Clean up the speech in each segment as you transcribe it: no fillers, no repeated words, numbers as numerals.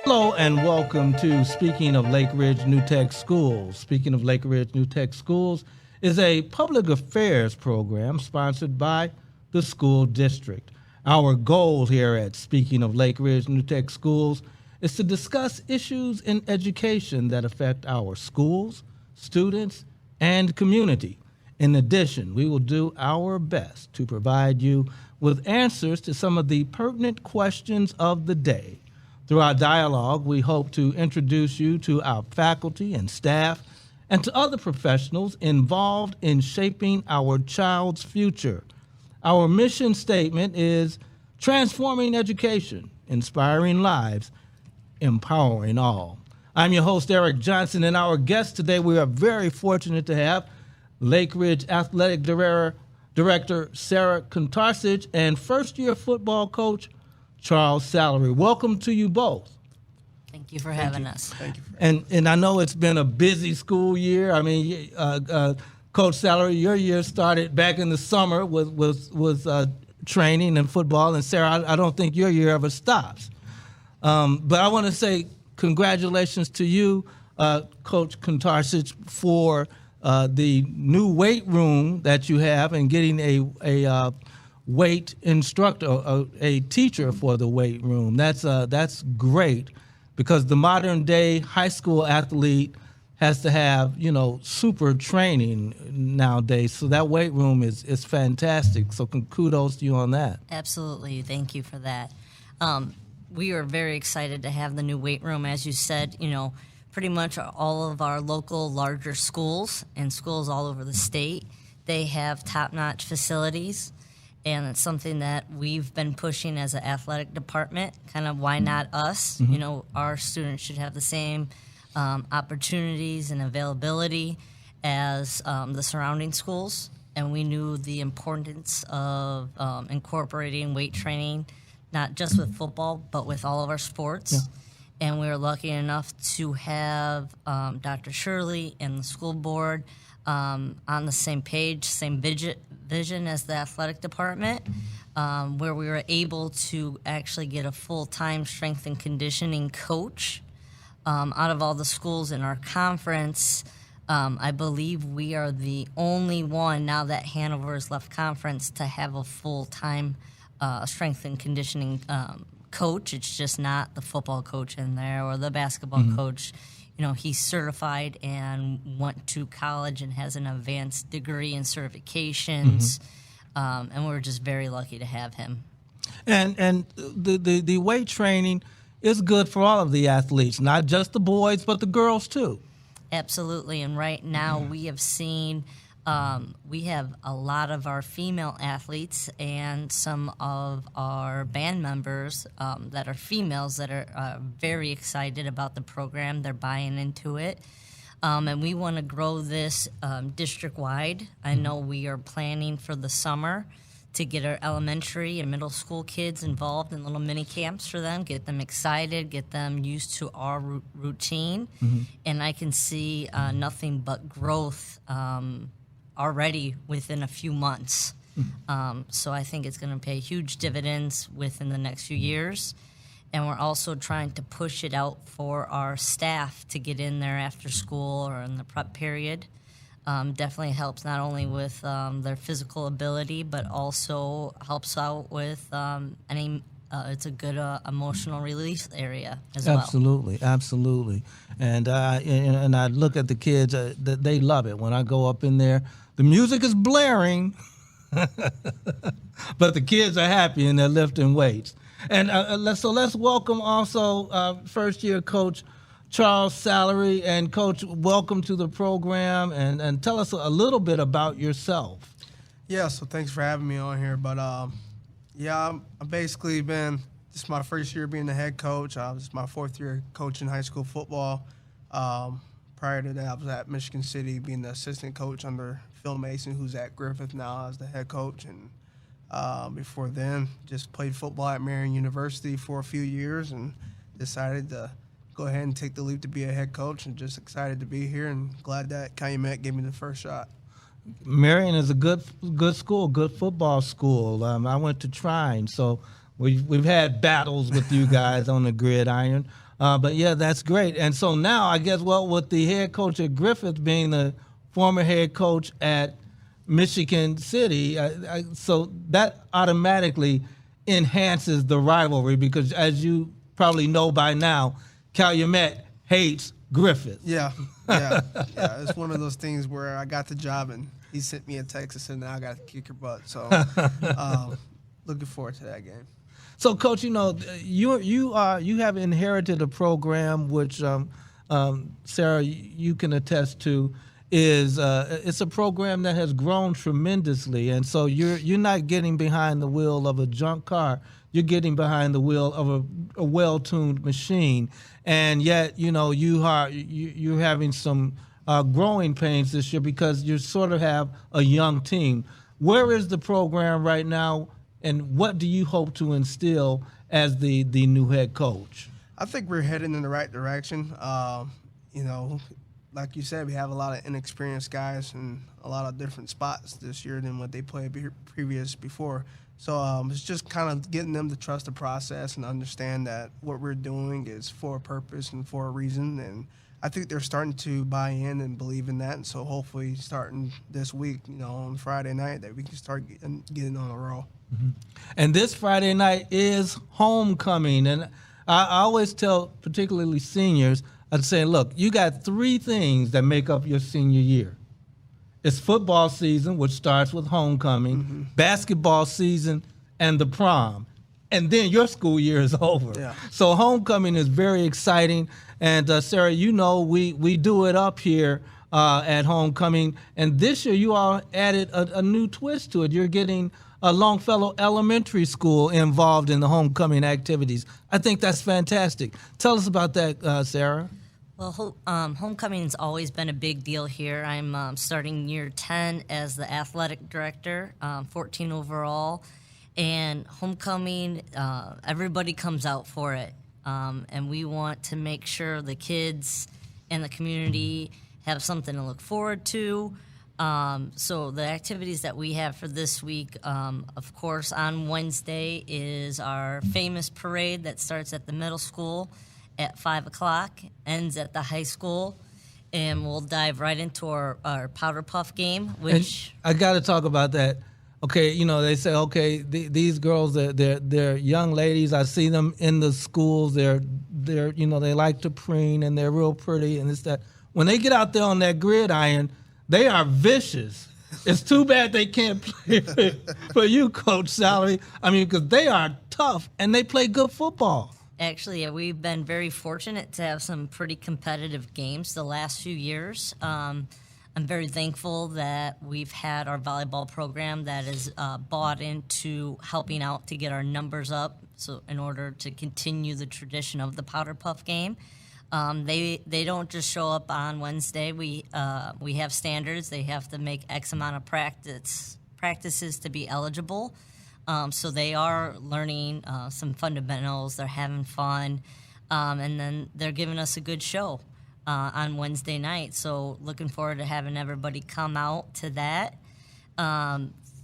Hello and welcome to Speaking of Lake Ridge New Tech Schools. Speaking of Lake Ridge New Tech Schools is a public affairs program sponsored by the school district. Our goal here at Speaking of Lake Ridge New Tech Schools is to discuss issues in education that affect our schools, students, and community. In addition, we will do our best to provide you with answers to some of the pertinent questions of the day. Through our dialogue, we hope to introduce you to our faculty and staff and to other professionals involved in shaping our child's future. Our mission statement is transforming education, inspiring lives, empowering all. I'm your host, Eric Johnson, and our guest today, we are very fortunate to have Lake Ridge Athletic Director Sara Kuntarich and first-year football coach Charles Salary. Welcome to you both. Thank you for having us. Thank you. And I know it's been a busy school year. I mean, Coach Salary, your year started back in the summer with training and football, and Sara, I don't think your year ever stops. But I want to say congratulations to you, Coach Kuntarich, for the new weight room that you have and getting a weight instructor, a teacher for the weight room. That's great, because the modern day high school athlete has to have, super training nowadays. So that weight room is fantastic. So kudos to you on that. Absolutely. Thank you for that. We are very excited to have the new weight room. As you said, pretty much all of our local larger schools and schools all over the state, they have top-notch facilities. And it's something that we've been pushing as an athletic department, kind of why not us? Mm-hmm. Our students should have the same opportunities and availability as the surrounding schools. And we knew the importance of incorporating weight training, not just with football, but with all of our sports. Yeah. And we were lucky enough to have Dr. Shirley and the school board on the same page, same vision as the athletic department, where we were able to actually get a full-time strength and conditioning coach out of all the schools in our conference. I believe we are the only one, now that Hanover has left conference, to have a full-time strength and conditioning coach. It's just not the football coach in there or the basketball coach. He's certified and went to college and has an advanced degree in certifications, and we're just very lucky to have him. And the weight training is good for all of the athletes, not just the boys, but the girls too. Absolutely, and right now we have seen we have a lot of our female athletes and some of our band members that are females that are very excited about the program. They're buying into it. And we want to grow this district-wide. I know we are planning for the summer to get our elementary and middle school kids involved in little mini camps for them, get them excited, get them used to our routine. And I can see nothing but growth already within a few months. So I think it's going to pay huge dividends within the next few years. And we're also trying to push it out for our staff to get in there after school or in the prep period. Definitely helps not only with their physical ability, but also helps out with it's a good emotional release area as well. Absolutely. And I look at the kids, they love it. When I go up in there, the music is blaring, but the kids are happy and they're lifting weights. And let's welcome also first-year coach Charles Salary. And Coach, welcome to the program, and tell us a little bit about yourself. Yeah, so thanks for having me on here. But I've basically this is my first year being the head coach. This is my fourth year coaching high school football. Prior to that, I was at Michigan City being the assistant coach under Phil Mason, who's at Griffith now as the head coach. And before then, just played football at Marion University for a few years and decided to go ahead and take the leap to be a head coach, and just excited to be here and glad that Calumet gave me the first shot. Marion is a good school, good football school. I went to Trine, so We've had battles with you guys on the gridiron. But yeah, that's great. And so now I guess, well, with the head coach at Griffith being the former head coach at Michigan City, so that automatically enhances the rivalry because, as you probably know by now, Calumet hates Griffith. Yeah. It's one of those things where I got the job and he sent me a text and said, "Now I got to kick your butt." So, looking forward to that game. So, Coach, you have inherited a program which Sara, you can attest to. It's a program that has grown tremendously, and so you're not getting behind the wheel of a junk car. You're getting behind the wheel of a well-tuned machine, and yet you're having some growing pains this year because you sort of have a young team. Where is the program right now? And what do you hope to instill as the new head coach? I think we're heading in the right direction. Like you said, we have a lot of inexperienced guys in a lot of different spots this year than what they played before. So it's just kind of getting them to trust the process and understand that what we're doing is for a purpose and for a reason. And I think they're starting to buy in and believe in that. And so hopefully starting this week, on Friday night, that we can start getting on a roll. Mm-hmm. And this Friday night is homecoming. And I always tell particularly seniors, I'd say, look, you got three things that make up your senior year. It's football season, which starts with homecoming, basketball season, and the prom. And then your school year is over. Yeah. So homecoming is very exciting. And Sara, we do it up here at homecoming. And this year you all added a new twist to it. You're getting Longfellow Elementary School involved in the homecoming activities. I think that's fantastic. Tell us about that, Sara. Well, homecoming's always been a big deal here. I'm starting year 10 as the athletic director, 14 overall. And homecoming, everybody comes out for it. And we want to make sure the kids and the community have something to look forward to. So the activities that we have for this week, of course, on Wednesday is our famous parade that starts at the middle school at 5 o'clock, ends at the high school, and we'll dive right into our powder puff game, which... And I got to talk about that. Okay, they say, okay, these girls, they're young ladies. I see them in the schools. They're they like to preen, and they're real pretty, and it's that. When they get out there on that gridiron, they are vicious. It's too bad they can't play for you, Coach Salary. Because they are tough, and they play good football. Actually, we've been very fortunate to have some pretty competitive games the last few years. I'm very thankful that we've had our volleyball program that is bought into helping out to get our numbers up, so in order to continue the tradition of the powder puff game. They don't just show up on Wednesday. We have standards. They have to make X amount of practices to be eligible. So they are learning some fundamentals. They're having fun, and then they're giving us a good show on Wednesday night. So looking forward to having everybody come out to that.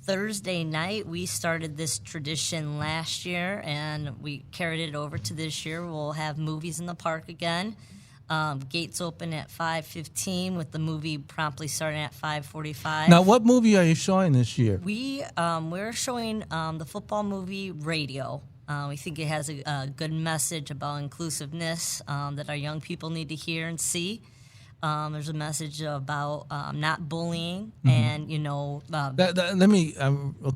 Thursday night, we started this tradition last year, and we carried it over to this year. We'll have movies in the park again. Gates open at 5:15 with the movie promptly starting at 5:45. Now, what movie are you showing this year? We're showing the football movie Radio. We think it has a good message about inclusiveness that our young people need to hear and see. There's a message about not bullying, and let me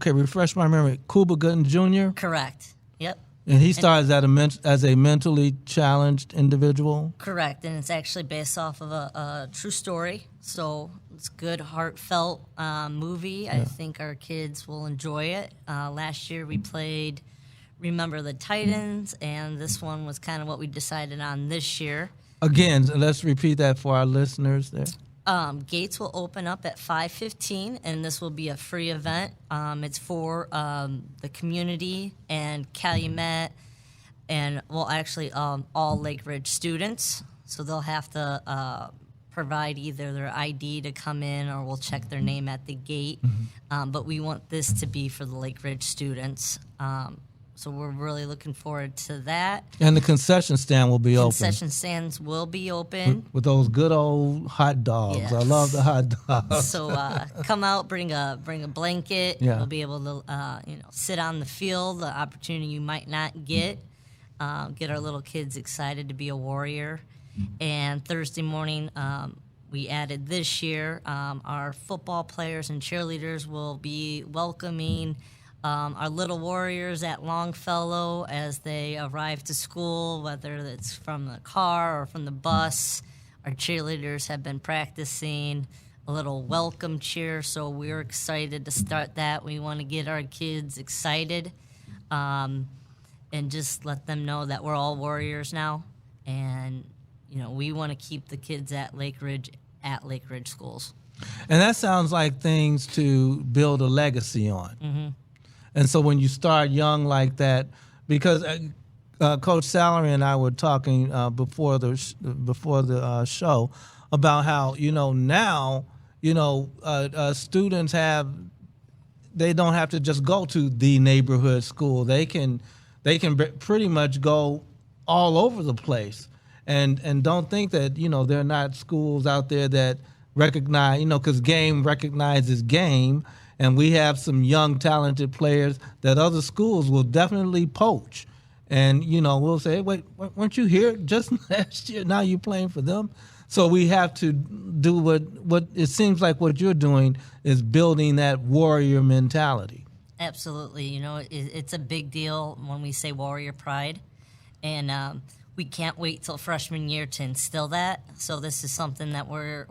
refresh my memory. Cuba Gooding Jr. Correct. Yep. And he stars as a mentally challenged individual. Correct, and it's actually based off of a true story. So it's a good, heartfelt movie. Yeah. I think our kids will enjoy it. Last year we played Remember the Titans, and this one was kind of what we decided on this year. Again, let's repeat that for our listeners there. Gates will open up at 5:15, and this will be a free event. It's for the community and Calumet, and all Lake Ridge students. So they'll have to provide either their ID to come in, or we'll check their name at the gate. But we want this to be for the Lake Ridge students. So we're really looking forward to that. And the concession stand will be open. Concession stands will be open. With those good old hot dogs. Yes. I love the hot dogs. So come out, bring a blanket. Yeah. We'll be able to sit on the field, the opportunity you might not get. Get our little kids excited to be a Warrior. And Thursday morning, we added this year, our football players and cheerleaders will be welcoming our little Warriors at Longfellow as they arrive to school, whether it's from the car or from the bus. Our cheerleaders have been practicing a little welcome cheer, so we're excited to start that. We want to get our kids excited and just let them know that we're all Warriors now. And, we want to keep the kids at Lake Ridge schools. And that sounds like things to build a legacy on. Mm-hmm. And so when you start young like that, because Coach Salary and I were talking before the show about how now students they don't have to just go to the neighborhood school. They can pretty much go all over the place, and don't think that there are not schools out there that recognize because game recognizes game. And we have some young, talented players that other schools will definitely poach. And, we'll say, wait, weren't you here just last year? Now you're playing for them? So we have to do what it seems like what you're doing is building that Warrior mentality. Absolutely. It's a big deal when we say Warrior pride. And we can't wait till freshman year to instill that. So this is something that we're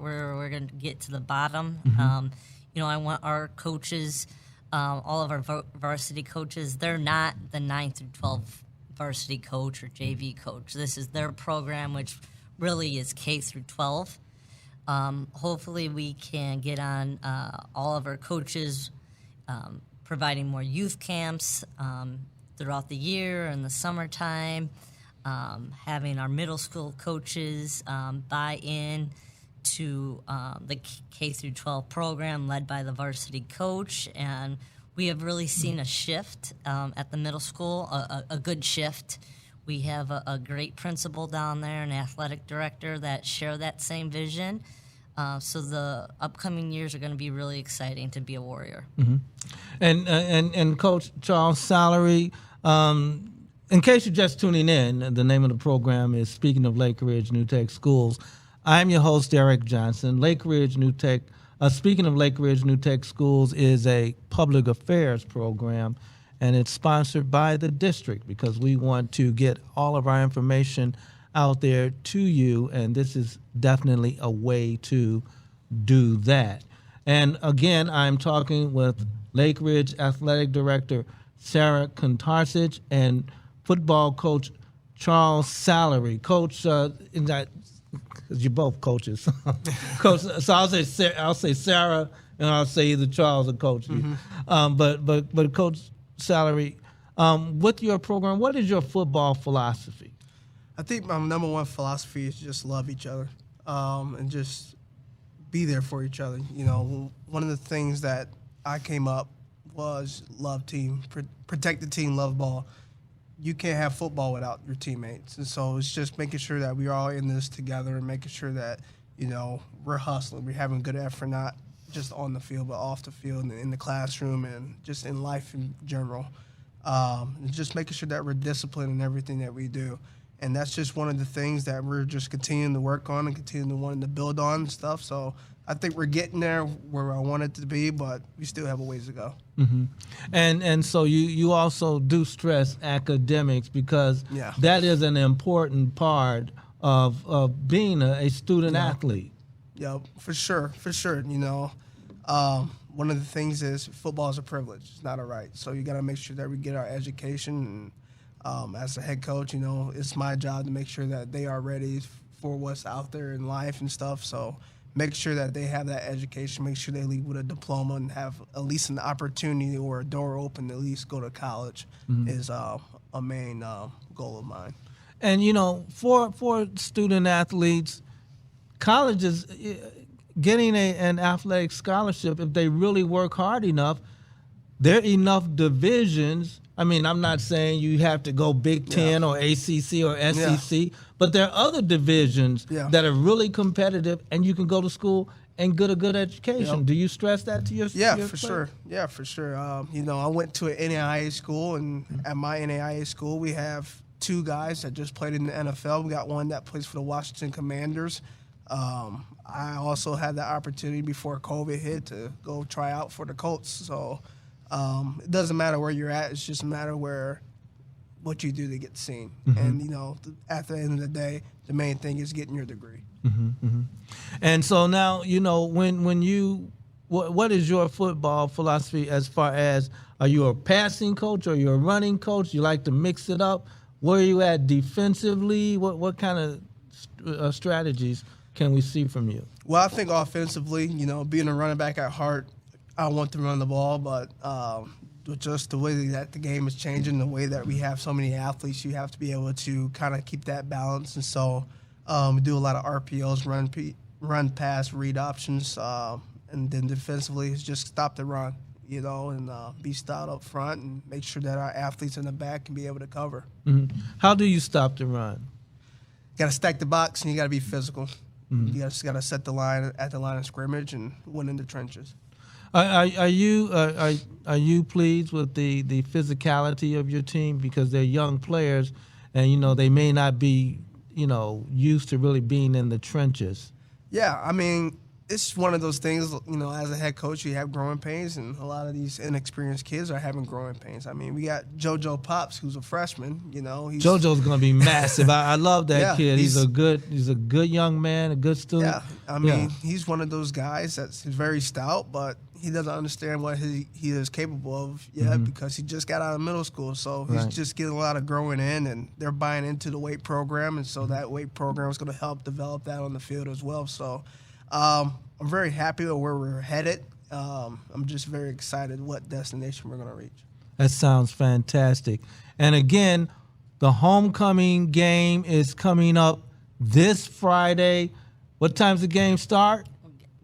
going to get to the bottom. Mm-hmm. I want our coaches, all of our varsity coaches, they're not the 9 through 12 varsity coach or JV coach. This is their program, which really is K through 12. Hopefully we can get on all of our coaches providing more youth camps throughout the year and the summertime, having our middle school coaches buy in to the K through 12 program led by the varsity coach, and we have really seen a shift at the middle school, a good shift. We have a great principal down there, an athletic director that share that same vision. So the upcoming years are going to be really exciting to be a Warrior. Mm-hmm. And Coach Charles Salary, in case you're just tuning in, the name of the program is Speaking of Lake Ridge New Tech Schools. I'm your host, Eric Johnson. Lake Ridge New Tech, speaking of Lake Ridge New Tech Schools, is a public affairs program, and it's sponsored by the district because we want to get all of our information out there to you, and this is definitely a way to do that. And again, I'm talking with Lake Ridge Athletic Director Sara Kuntarich and football coach Charles Salary. Coach, because you're both coaches, Coach. So I'll say Sara, and I'll say either Charles or Coach. Mm-hmm. But Coach Salary, with your program, what is your football philosophy? I think my number one philosophy is just love each other, and just be there for each other. One of the things that I came up was love team, protect the team, love ball. You can't have football without your teammates. And so it's just making sure that we're all in this together and making sure that, we're hustling, we're having good effort, not just on the field, but off the field and in the classroom and just in life in general. And just making sure that we're disciplined in everything that we do. And that's just one of the things that we're just continuing to work on and continuing to want to build on and stuff. So I think we're getting there where I want it to be, but we still have a ways to go. Mm-hmm. And so you also do stress academics because that is an important part of being a student athlete. Yeah, for sure. One of the things is football is a privilege. It's not a right. So you got to make sure that we get our education. And as a head coach, it's my job to make sure that they are ready for what's out there in life and stuff. So make sure that they have that education, make sure they leave with a diploma and have at least an opportunity or a door open to at least go to college is a main goal of mine. And, for student athletes, college is getting an athletic scholarship. If they really work hard enough, there are enough divisions I mean, I'm not saying you have to go Big Ten or ACC or SEC, but there are other divisions that are really competitive, and you can go to school and get a good education. Yep. Do you stress that to your for players? sure. Yeah, for sure. I went to an NAIA school, and at my NAIA school, we have 2 guys that just played in the NFL. We got one that plays for the Washington Commanders. I also had the opportunity before COVID hit to go try out for the Colts. So it doesn't matter where you're at. It's just a matter what you do to get seen. And, at the end of the day, the main thing is getting your degree. And so now, when you, what is your football philosophy as far as, are you a passing coach or you're a running coach? You like to mix it up? Where are you at defensively? What kind of strategies can we see from you? Well, I think offensively, being a running back at heart, I want to run the ball, but with just the way that the game is changing, the way that we have so many athletes, you have to be able to kind of keep that balance. And so we do a lot of RPOs, run, pass, read options, and then defensively is just stop the run, and be stout up front and make sure that our athletes in the back can be able to cover. How do you stop the run? Got to stack the box, and you got to be physical. You just got to set the line at the line of scrimmage and win in the trenches. Are you pleased with the physicality of your team, because they're young players, and they may not be used to really being in the trenches? Yeah, I mean, it's one of those things, as a head coach, you have growing pains, and a lot of these inexperienced kids are having growing pains. I mean, we got JoJo Pops, who's a freshman. JoJo's going to be massive. I love that kid. He's a good young man, a good student. Yeah, I mean, he's one of those guys that's very stout, but he doesn't understand what he is capable of yet because he just got out of middle school. So he's just getting a lot of growing in, and they're buying into the weight program, and so that weight program is going to help develop that on the field as well. So I'm very happy with where we're headed. I'm just very excited what destination we're going to reach. That sounds fantastic. And again, the homecoming game is coming up this Friday. What time's the game start?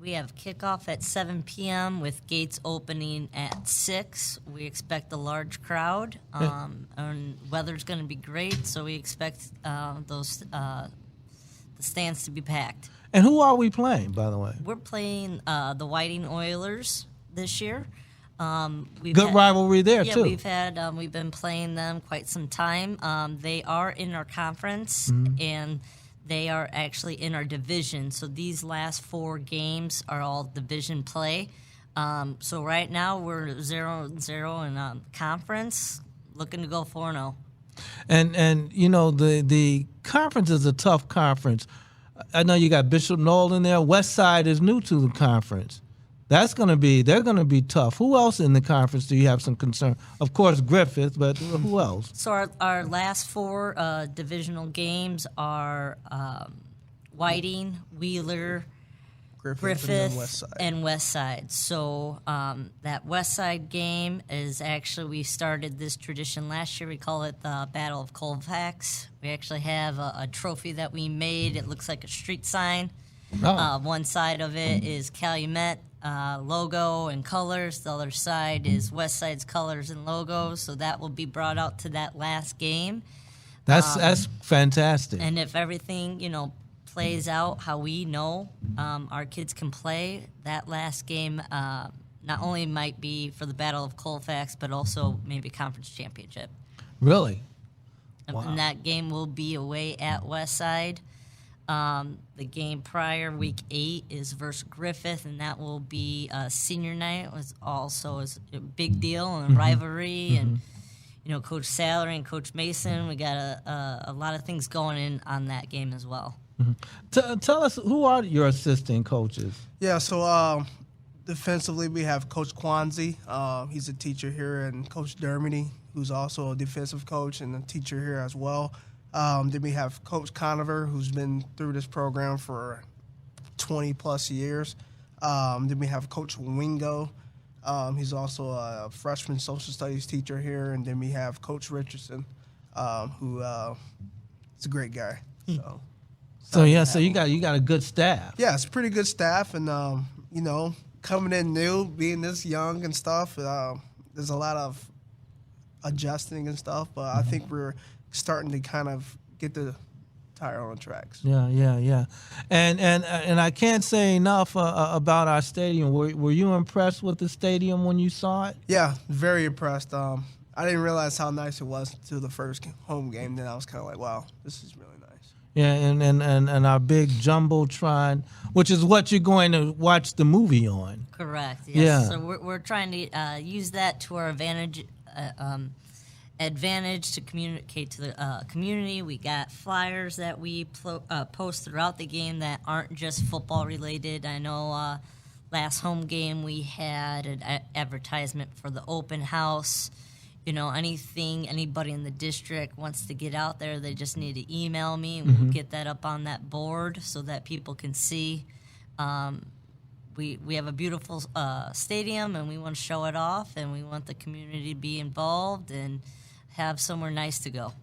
We have kickoff at 7 p.m. with gates opening at 6. We expect a large crowd, and weather's going to be great, so we expect the stands to be packed. And who are we playing, by the way? We're playing the Whiting Oilers this year. Good rivalry there, too. Yeah, we've been playing them quite some time. They are in our conference, and they are actually in our division. So these last 4 games are all division play. So right now we're 0-0 in conference, looking to go 4-0. And the conference is a tough conference. I know you got Bishop Noel in there. West Side is new to the conference. They're going to be tough. Who else in the conference do you have some concern? Of course, Griffith, but who else? So our last 4 divisional games are Whiting, Wheeler, Griffith, and West Side. So that West Side game is actually, we started this tradition last year. We call it the Battle of Colfax. We actually have a trophy that we made. It looks like a street sign. One side of it is Calumet logo and colors. The other side is West Side's colors and logos. So that will be brought out to that last game. That's fantastic. And if everything, plays out how we know our kids can play, that last game not only might be for the Battle of Colfax, but also maybe conference championship. Really? Wow. And that game will be away at West Side. The game prior, week 8, is versus Griffith, and that will be senior night. It was also a big deal and rivalry, and Coach Salary and Coach Mason. We got a lot of things going in on that game as well. Tell us, who are your assistant coaches? Yeah, so defensively we have Coach Kwanzi. He's a teacher here, and Coach Dermody, who's also a defensive coach and a teacher here as well. Then we have Coach Conover, who's been through this program for 20-plus years. Then we have Coach Wingo. He's also a freshman social studies teacher here. And then we have Coach Richardson, who is a great guy. So you got a good staff. Yeah, it's a pretty good staff. And, coming in new, being this young and stuff, there's a lot of adjusting and stuff, but I think we're starting to kind of get the tire on the tracks. Yeah. And I can't say enough about our stadium. Were you impressed with the stadium when you saw it? Yeah, very impressed. I didn't realize how nice it was until the first home game. Then I was kind of like, wow, this is really nice. Yeah, and our big jumbotron, which is what you're going to watch the movie on. Correct. Yes. Yeah. So we're trying to use that to our advantage to communicate to the community. We got flyers that we post throughout the game that aren't just football related. I know last home game we had an advertisement for the open house. You know, anybody in the district wants to get out there, they just need to email me, and we'll get that up on that board so that people can see. We have a beautiful stadium, and we want to show it off, and we want the community to be involved and have somewhere nice to go.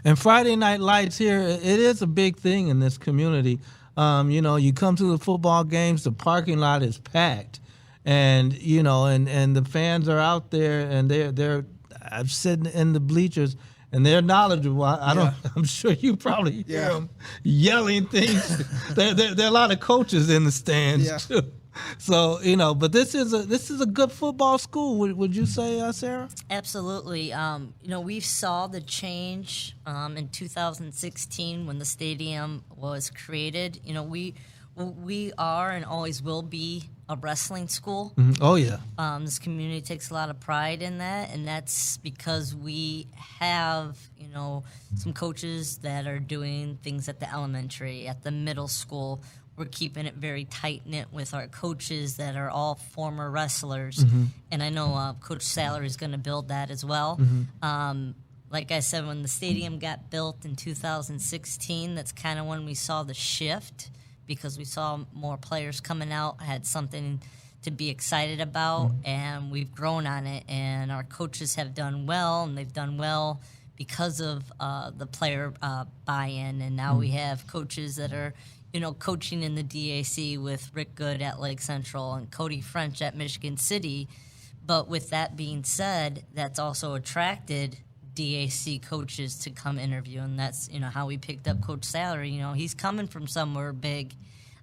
And Friday Night Lights here, it is a big thing in this community. You know, you come to the football games, the parking lot is packed, and you know, and the fans are out there, and they're I'm sitting in the bleachers, and they're knowledgeable. I'm sure you probably hear them yelling things. there are a lot of coaches in the stands too. So you know, but this is a good football school. Would you say, Sarah? Absolutely. You know, we saw the change in 2016 when the stadium was created. You know, we are and always will be a wrestling school. Mm-hmm. Oh yeah. This community takes a lot of pride in that, and that's because we have, you know, some coaches that are doing things at the elementary, at the middle school. We're keeping it very tight-knit with our coaches that are all former wrestlers. And I know Coach Salary is going to build that as well. Like I said, when the stadium got built in 2016, that's kind of when we saw the shift, because we saw more players coming out, had something to be excited about, and we've grown on it. And our coaches have done well, and they've done well because of the player buy-in. And now we have coaches that are, you know, coaching in the DAC with Rick Good at Lake Central and Cody French at Michigan City. But with that being said, that's also attracted DAC coaches to come interview, and that's, you know, how we picked up Coach Salary. You know, he's coming from somewhere big.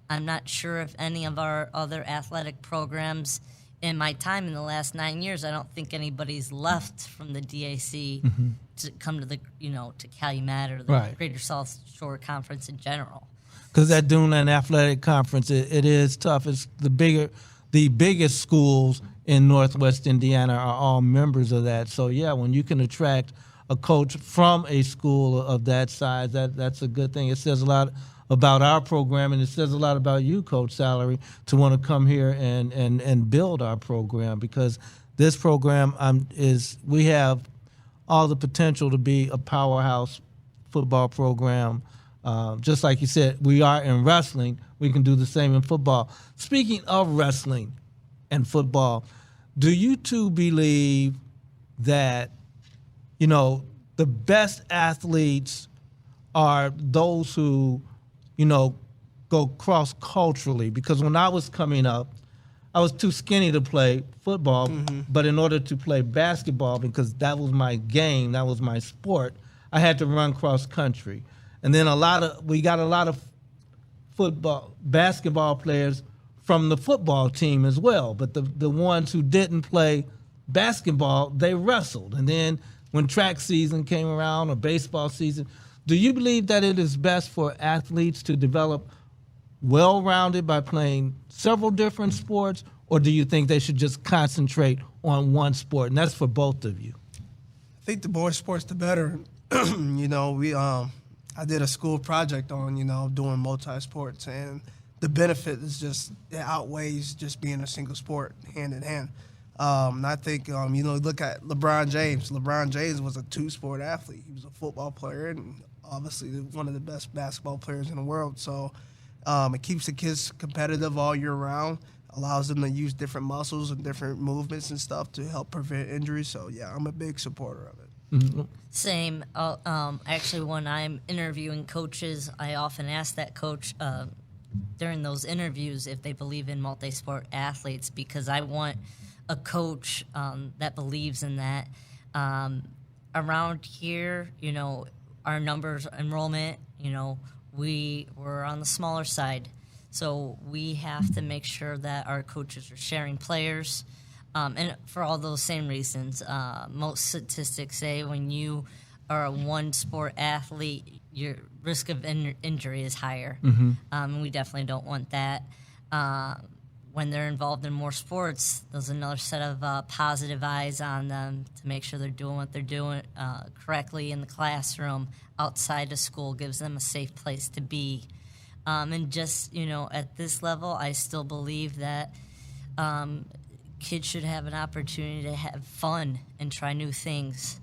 I'm not sure if any of our other athletic programs in my time in the last 9 years, I don't think anybody's left from the DAC to come to the, you know, to Calumet or the Greater South Shore Conference in general. Because that Duneland Athletic Conference, it is tough. It's the biggest schools in Northwest Indiana are all members of that. So yeah, when you can attract a coach from a school of that size, that's a good thing. It says a lot about our program, and it says a lot about you, Coach Salary, to want to come here and build our program, because this program we have all the potential to be a powerhouse football program. Just like you said, we are in wrestling. We can do the same in football. Speaking of wrestling and football, do you two believe that, you know, the best athletes are those who, you know, go cross-culturally? Because when I was coming up, I was too skinny to play football, but in order to play basketball, because that was my game, that was my sport, I had to run cross-country. And then we got a lot of basketball players from the football team as well. But the ones who didn't play basketball, they wrestled. And then when track season came around, or baseball season, do you believe that it is best for athletes to develop well-rounded by playing several different sports, or do you think they should just concentrate on one sport? And that's for both of you. I think the more sports, the better. You know, I did a school project on, you know, doing multi-sports, and the benefit is just, it outweighs just being a single sport hand in hand. And I think, you know, look at LeBron James. LeBron James was a two-sport athlete. He was a football player and obviously one of the best basketball players in the world. So it keeps the kids competitive all year round, allows them to use different muscles and different movements and stuff to help prevent injuries. So, yeah, I'm a big supporter of it. Same. Actually, when I'm interviewing coaches, I often ask that coach during those interviews if they believe in multi-sport athletes, because I want a coach that believes in that. around here, our numbers, enrollment, we're on the smaller side. So we have to make sure that our coaches are sharing players. And for all those same reasons, most statistics say when you are a one-sport athlete, your risk of injury is higher. And we definitely don't want that. When they're involved in more sports, there's another set of positive eyes on them to make sure they're doing what they're doing correctly in the classroom. Outside of school gives them a safe place to be. And just, at this level, I still believe that kids should have an opportunity to have fun and try new things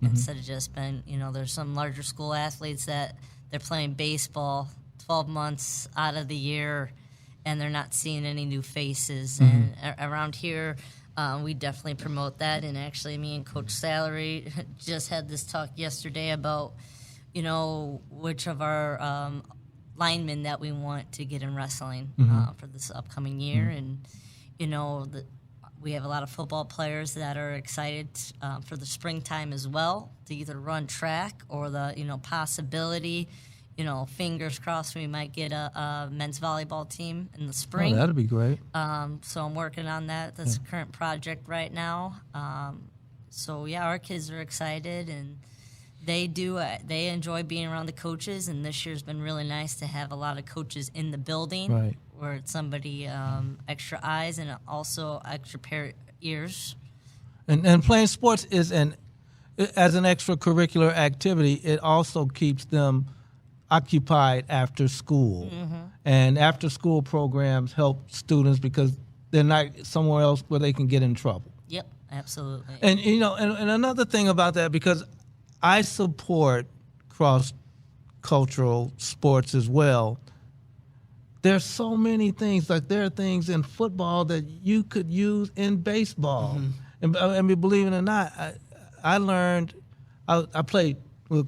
instead of just being, there's some larger school athletes that they're playing baseball 12 months out of the year and they're not seeing any new faces. And around here, we definitely promote that. And actually, me and Coach Salary just had this talk yesterday about, which of our linemen that we want to get in wrestling for this upcoming year. And, we have a lot of football players that are excited for the springtime as well to either run track or the, possibility, fingers crossed we might get a men's volleyball team in the spring. Oh, that'd be great. So I'm working on that. That's a current project right now. So, our kids are excited, and they enjoy being around the coaches, and this year's been really nice to have a lot of coaches in the building. Right. Where it's somebody extra eyes and also extra pair of ears. And playing sports as an extracurricular activity, it also keeps them occupied after school. And after school programs help students because they're not somewhere else where they can get in trouble. Yep, absolutely. And and another thing about that, because I support cross-cultural sports as well, there's so many things. Like there are things in football that you could use in baseball. And I mean, believe it or not, I learned. I played with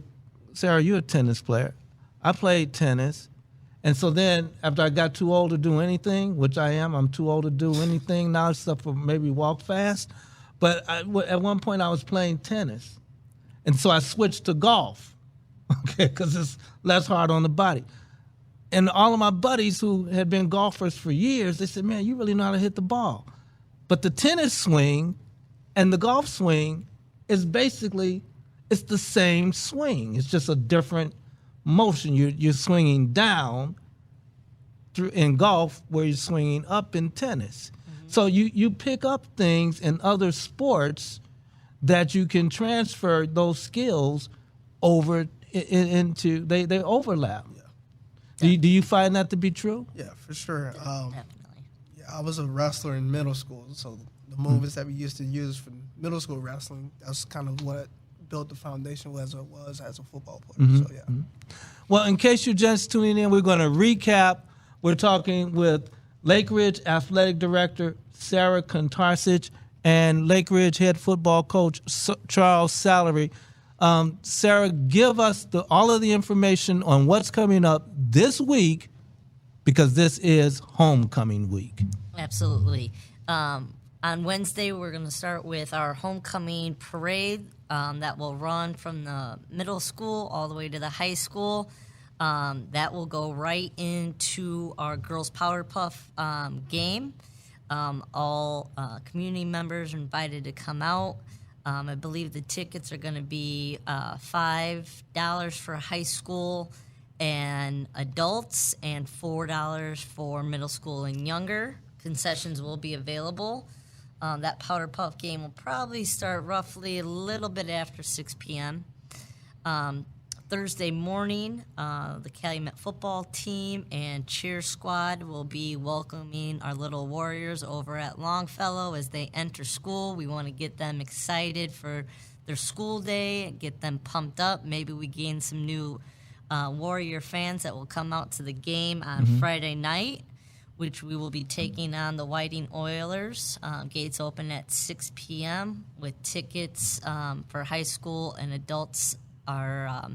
Sara. You're a tennis player. I played tennis, and so then after I got too old to do anything, which I am, I'm too old to do anything now except for maybe walk fast. But at one point I was playing tennis, and so I switched to golf, okay, because it's less hard on the body. And all of my buddies who had been golfers for years, they said, man, you really know how to hit the ball. But the tennis swing and the golf swing is basically, it's the same swing. It's just a different motion. You're swinging down through in golf where you're swinging up in tennis. So you pick up things in other sports that you can transfer those skills over into, they overlap. Do you find that to be true? Yeah, for sure. Definitely. Yeah, I was a wrestler in middle school, so the movements that we used to use for middle school wrestling, that's kind of what built the foundation as it was as a football player. So, yeah. Well, in case you're just tuning in, we're going to recap. We're talking with Lake Ridge Athletic Director Sara Kuntarich and Lake Ridge head football coach Charles Salary. Sara, give us all of the information on what's coming up this week, because this is homecoming week. Absolutely. On Wednesday, we're going to start with our homecoming parade that will run from the middle school all the way to the high school. That will go right into our Girls Powder Puff game. All community members are invited to come out. I believe the tickets are going to be $5 for high school and adults and $4 for middle school and younger. Concessions will be available. That Powder Puff game will probably start roughly a little bit after 6 p.m. Thursday morning, the Calumet football team and cheer squad will be welcoming our little warriors over at Longfellow as they enter school. We want to get them excited for their school day, get them pumped up. Maybe we gain some new Warrior fans that will come out to the game on Friday night, which we will be taking on the Whiting Oilers. Gates open at 6 p.m. with tickets for high school and adults are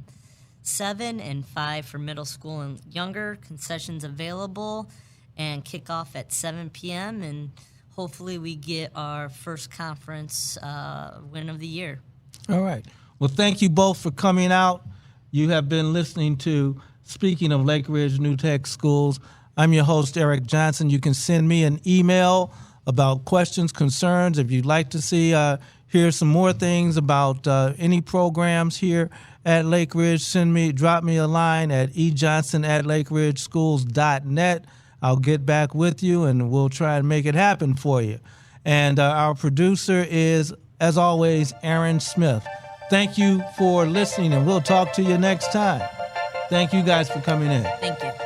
$7 and $5 for middle school and younger. Concessions available, and kickoff at 7 p.m. And hopefully we get our first conference win of the year. All right. Well, thank you both for coming out. You have been listening to Speaking of Lake Ridge New Tech Schools. I'm your host, Eric Johnson. You can send me an email about questions, concerns. If you'd like to hear some more things about any programs here at Lake Ridge, drop me a line at ejohnson@lakeridgeschools.net. I'll get back with you, and we'll try and make it happen for you. And our producer is, as always, Aaron Smith. Thank you for listening, and we'll talk to you next time. Thank you guys for coming in. Thank you.